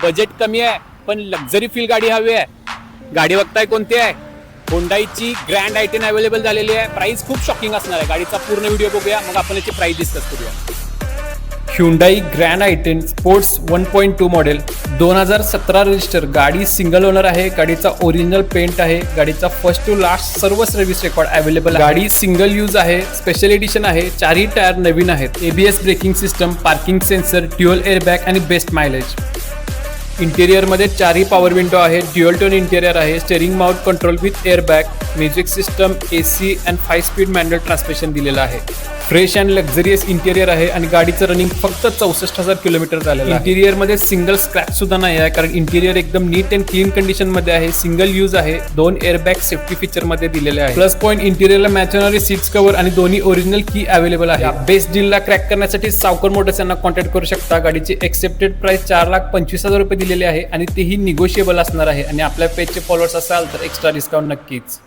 Budget कमी आहे पण लक्झरी फील गाडी हवी आहे. गाडी बघताय कोणती आहे? होंडाईची ग्रँड i10 अवेलेबल झालेली आहे. प्राइस खूप शॉकिंग असणार आहे. गाडीचा पूर्ण व्हिडिओ बघूया, मग आपण याची प्राइस डिस्कस करूया. Hyundai Grand i10 sports 1.2 model 2017 register. गाडी सिंगल ओनर आहे. गाडीचा ओरिजिनल पेंट आहे. गाडीचा फर्स्ट टू लास्ट सर्व सर्व्हिस रेकॉर्ड अवेलेबल. गाडी सिंगल यूज आहे. स्पेशल एडिशन आहे. चारही टायर नवीन आहेत. ABS braking system, parking sensor, dual airbag आणि बेस्ट मायलेज. इंटेरियरमध्ये चारही पॉवर विंडो आहे. ड्युअल टोन इंटेरियर आहे. Steering mount control with airbag, music system, AC and 5 speed manual transmission दिलेलं आहे. फ्रेश अँड लक्झरियस इंटेरियर आहे आणि गाडीचं रनिंग फक्त 64,000 किलोमीटर झालेलं आहे. इंटेरियरमध्ये सिंगल स्क्रॅच सुद्धा नाही आहे, कारण इंटेरियर एकदम नीट अँड क्लीन कंडिशन मध्ये आहे. सिंगल यूज आहे. 2 एअरबॅग सेफ्टी फीचर मध्ये दिलेले आहे. प्लस पॉईंट इंटेरियरला मॅच होणारे सीट्स कव्हर आणि दोन्ही ओरिजिनल की अवेलेबल आहे. बेस्ट डीलला क्रॅक करण्यासाठी सावकर मोटर्स यांना कॉन्टॅक्ट करू शकता. गाडीची एक्सेप्टेड प्राइस 4,25,000 रुपये दिलेली आहे आणि तेही निगोशिएबल असणार आहे. आणि आपल्या पेजचे फॉलोअर्स असाल तर एक्स्ट्रा डिस्काउंट नक्कीच.